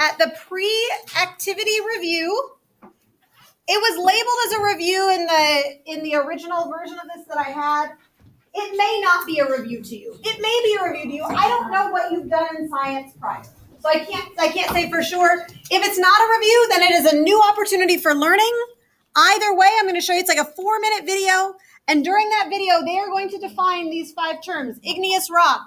at the pre-activity review. It was labeled as a review in the original version of this that I had. It may not be a review to you. It may be a review to you. I don't know what you've done in science prior. So I can't say for sure. If it's not a review, then it is a new opportunity for learning. Either way, I'm going to show you, it's like a 4-minute video. And during that video, they are going to define these 5 terms: igneous rock,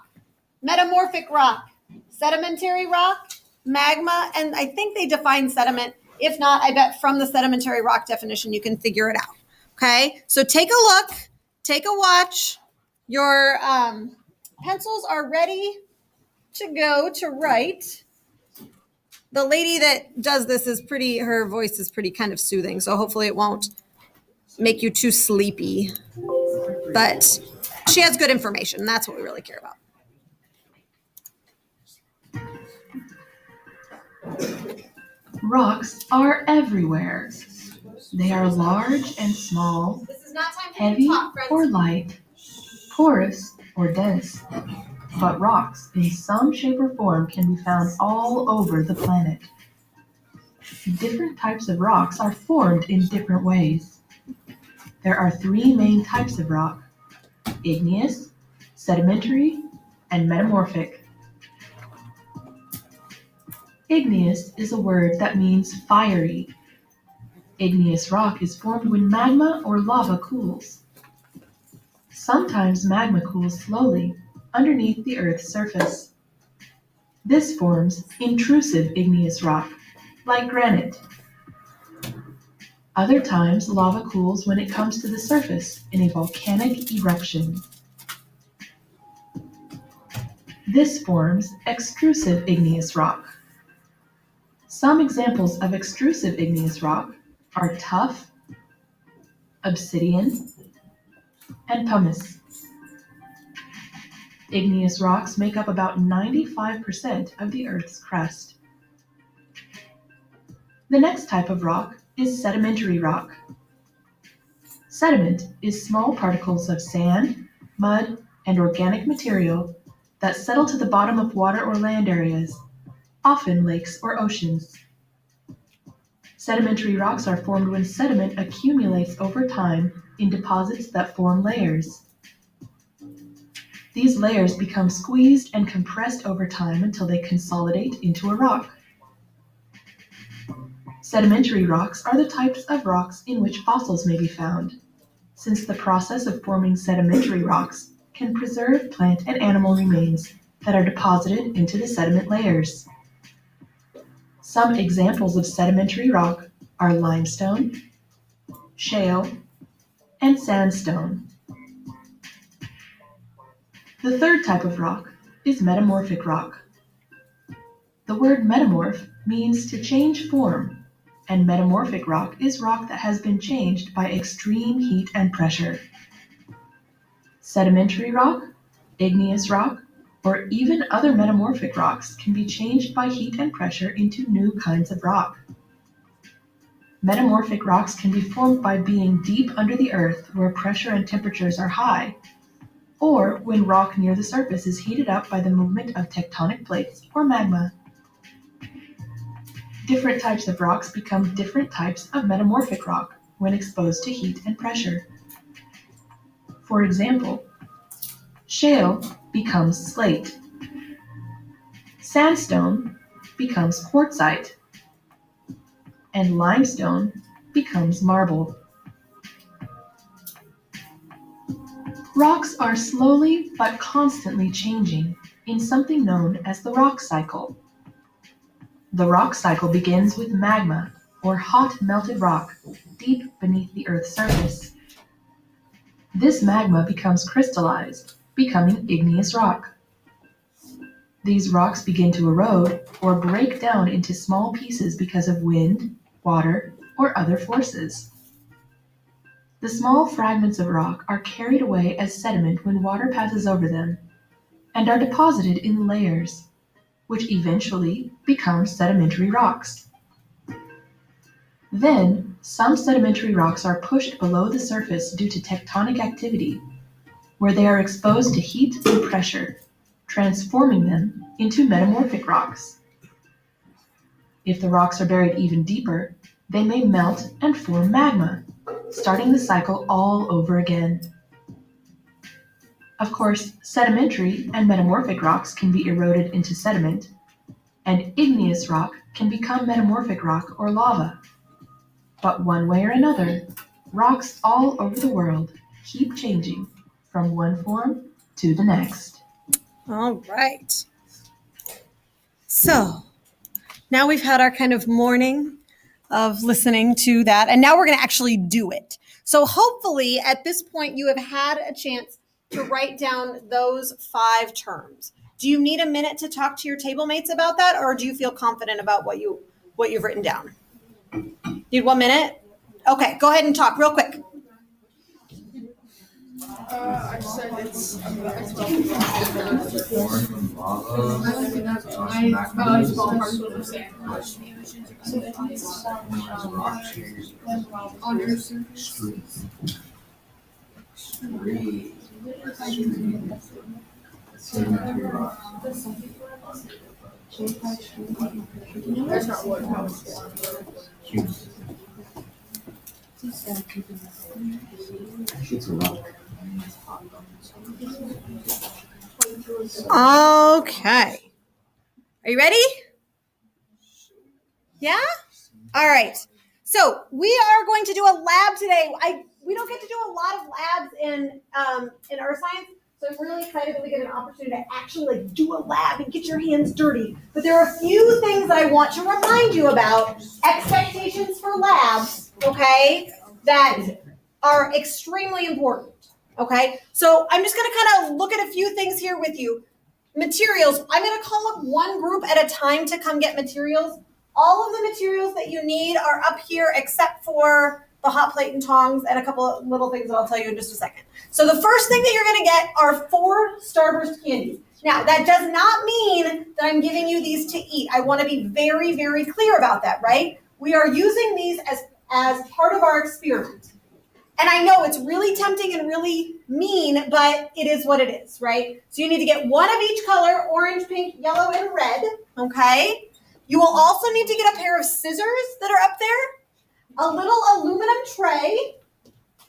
metamorphic rock, sedimentary rock, magma, and I think they define sediment. If not, I bet from the sedimentary rock definition, you can figure it out. Okay, so take a look, take a watch. Your pencils are ready to go to write. The lady that does this is her voice is pretty kind of soothing, so hopefully it won't make you too sleepy. But she has good information, and that's what we really care about. Rocks are everywhere. They are large and small, heavy or light, porous or dense. But rocks in some shape or form can be found all over the planet. Different types of rocks are formed in different ways. There are 3 main types of rock: igneous, sedimentary, and metamorphic. Igneous is a word that means fiery. Igneous rock is formed when magma or lava cools. Sometimes magma cools slowly underneath the Earth's surface. This forms intrusive igneous rock, like granite. Other times, lava cools when it comes to the surface in a volcanic eruption. This forms extrusive igneous rock. Some examples of extrusive igneous rock are tuff, obsidian, and pumice. Igneous rocks make up about 95% of the Earth's crust. The next type of rock is sedimentary rock. Sediment is small particles of sand, mud, and organic material that settle to the bottom of water or land areas, often lakes or oceans. Sedimentary rocks are formed when sediment accumulates over time in deposits that form layers. These layers become squeezed and compressed over time until they consolidate into a rock. Sedimentary rocks are the types of rocks in which fossils may be found, since the process of forming sedimentary rocks can preserve plant and animal remains that are deposited into the sediment layers. Some examples of sedimentary rock are limestone, shale, and sandstone. The third type of rock is metamorphic rock. The word metamorph means to change form, and metamorphic rock is rock that has been changed by extreme heat and pressure. Sedimentary rock, igneous rock, or even other metamorphic rocks can be changed by heat and pressure into new kinds of rock. Metamorphic rocks can be formed by being deep under the earth where pressure and temperatures are high, or when rock near the surface is heated up by the movement of tectonic plates or magma. Different types of rocks become different types of metamorphic rock when exposed to heat and pressure. For example, shale becomes slate. Sandstone becomes quartzite. And limestone becomes marble. Rocks are slowly but constantly changing in something known as the rock cycle. The rock cycle begins with magma, or hot melted rock, deep beneath the Earth's surface. This magma becomes crystallized, becoming igneous rock. These rocks begin to erode or break down into small pieces because of wind, water, or other forces. The small fragments of rock are carried away as sediment when water passes over them, and are deposited in layers, which eventually become sedimentary rocks. Then, some sedimentary rocks are pushed below the surface due to tectonic activity, where they are exposed to heat and pressure, transforming them into metamorphic rocks. If the rocks are buried even deeper, they may melt and form magma, starting the cycle all over again. Of course, sedimentary and metamorphic rocks can be eroded into sediment, and igneous rock can become metamorphic rock or lava. But one way or another, rocks all over the world keep changing from one form to the next. All right. So now we've had our kind of morning of listening to that, and now we're going to actually do it. So hopefully at this point you have had a chance to write down those 5 terms. Do you need a minute to talk to your table mates about that, or do you feel confident about what you've written down? Need 1 minute? Okay, go ahead and talk real quick. I said it's that's not what I was. It's a rock. Okay. Are you ready? Yeah? All right. So we are going to do a lab today. We don't get to do a lot of labs in earth science, so I'm really excited that we get an opportunity to actually do a lab and get your hands dirty. But there are a few things that I want to remind you about, expectations for labs, okay, that are extremely important. Okay, so I'm just going to kind of look at a few things here with you. Materials. I'm going to call up one group at a time to come get materials. All of the materials that you need are up here except for the hot plate and tongs and a couple of little things that I'll tell you in just a second. So the first thing that you're going to get are 4 Starburst candies. Now, that does not mean that I'm giving you these to eat. I want to be very, very clear about that, right? We are using these as part of our experiment. And I know it's really tempting and really mean, but it is what it is, right? So you need to get 1 of each color, orange, pink, yellow, and red, okay? You will also need to get a pair of scissors that are up there, a little aluminum tray.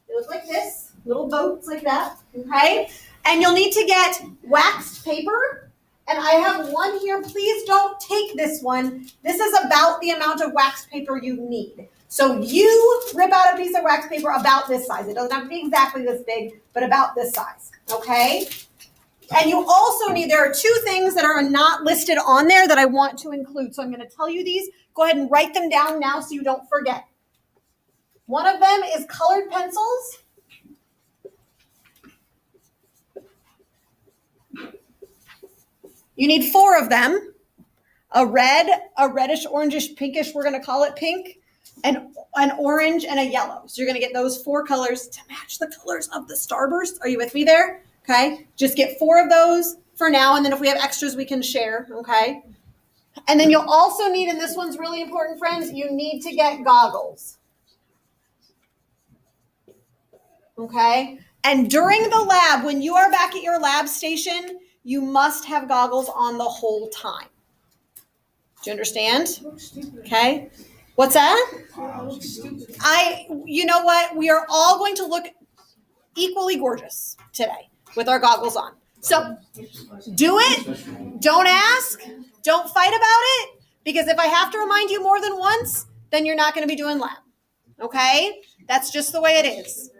They look like this, little boats like that, okay? And you'll need to get waxed paper. And I have one here. Please don't take this one. This is about the amount of waxed paper you need. So you rip out a piece of wax paper about this size. It doesn't have to be exactly this big, but about this size, okay? And you also need, there are 2 things that are not listed on there that I want to include. So I'm going to tell you these. Go ahead and write them down now so you don't forget. One of them is colored pencils. You need 4 of them. A red, a reddish, orangish, pinkish, we're going to call it pink, and an orange, and a yellow. So you're going to get those 4 colors to match the colors of the Starburst. Are you with me there? Okay. Just get 4 of those for now, and then if we have extras, we can share, okay? And then you'll also need, and this one's really important, friends, you need to get goggles. Okay? And during the lab, when you are back at your lab station, you must have goggles on the whole time. Do you understand? Okay. What's that? You know what? We are all going to look equally gorgeous today with our goggles on. So do it. Don't ask. Don't fight about it. Because if I have to remind you more than once, then you're not going to be doing lab. Okay? That's just the way it is.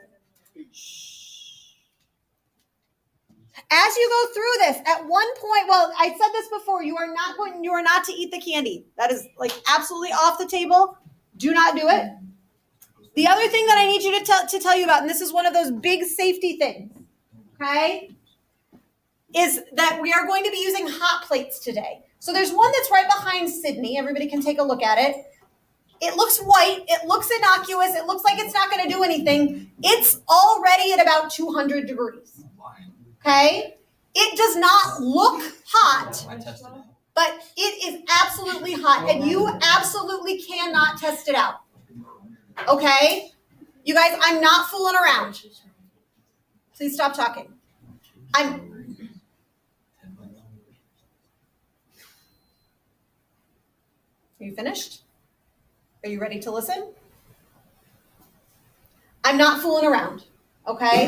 As you go through this, at one point, well, I said this before, you are not to eat the candy. That is like absolutely off the table. Do not do it. The other thing that I need you to tell you about, and this is one of those big safety things, okay, is that we are going to be using hot plates today. So there's one that's right behind Sydney. Everybody can take a look at it. It looks white. It looks innocuous. It looks like it's not going to do anything. It's already at about 200 degrees. Okay? It does not look hot, but it is absolutely hot, and you absolutely cannot test it out. Okay? You guys, I'm not fooling around. Please stop talking. Are you finished? Are you ready to listen? I'm not fooling around, okay?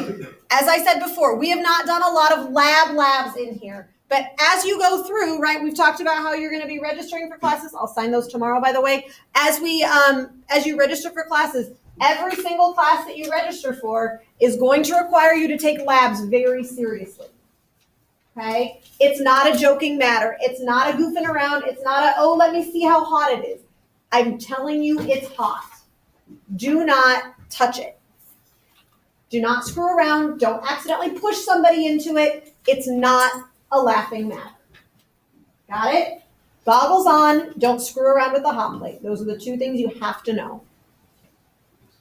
As I said before, we have not done a lot of labs in here. But as you go through, right, we've talked about how you're going to be registering for classes. I'll sign those tomorrow, by the way. As you register for classes, every single class that you register for is going to require you to take labs very seriously. Okay? It's not a joking matter. It's not a goofing around. It's not a, oh, let me see how hot it is. I'm telling you, it's hot. Do not touch it. Do not screw around. Don't accidentally push somebody into it. It's not a laughing matter. Got it? Goggles on. Don't screw around with the hot plate. Those are the two things you have to know.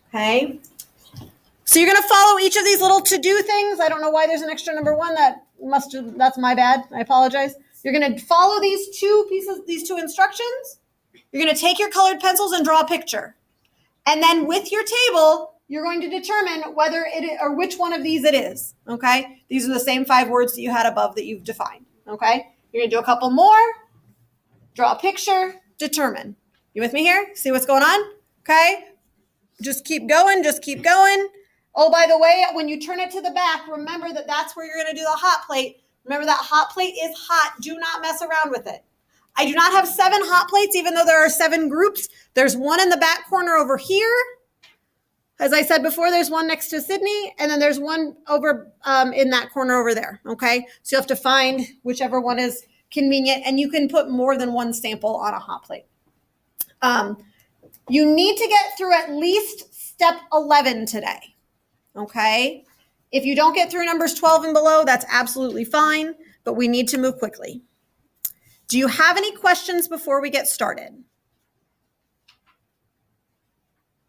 Okay? So you're going to follow each of these little to-do things. I don't know why there's an extra number 1. That's my bad. I apologize. You're going to follow these two instructions. You're going to take your colored pencils and draw a picture. And then with your table, you're going to determine whether it is, or which one of these it is, okay? These are the same 5 words that you had above that you've defined, okay? You're going to do a couple more, draw a picture, determine. You with me here? See what's going on? Okay? Just keep going, Oh, by the way, when you turn it to the back, remember that that's where you're going to do the hot plate. Remember that hot plate is hot. Do not mess around with it. I do not have 7 hot plates, even though there are 7 groups. There's one in the back corner over here. As I said before, there's one next to Sydney, and then there's one over in that corner over there, okay? So you have to find whichever one is convenient, and you can put more than one sample on a hot plate. You need to get through at least step 11 today, okay? If you don't get through numbers 12 and below, that's absolutely fine, but we need to move quickly. Do you have any questions before we get started?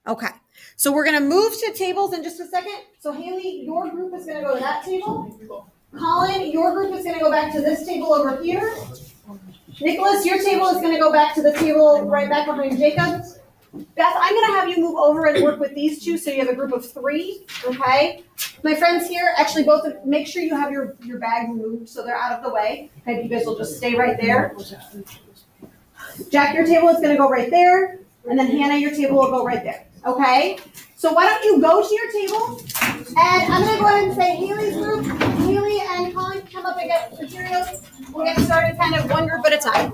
Okay, so we're going to move to tables in just a second. So Haley, your group is going to go to that table. Colin, your group is going to go back to this table over here. Nicholas, your table is going to go back to the table right back behind Jacob. Beth, I'm going to have you move over and work with these two so you have a group of 3, okay? My friends here, actually both, make sure you have your bag removed so they're out of the way. Okay, you guys will just stay right there. Jack, your table is going to go right there. And then Hannah, your table will go right there. Okay? So why don't you go to your table, and I'm going to go ahead and say Haley's group, Haley and Colin can come up and get materials. We'll get started kind of one group at a time.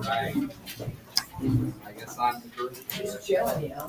I guess I'm the first. Just chilling, you know.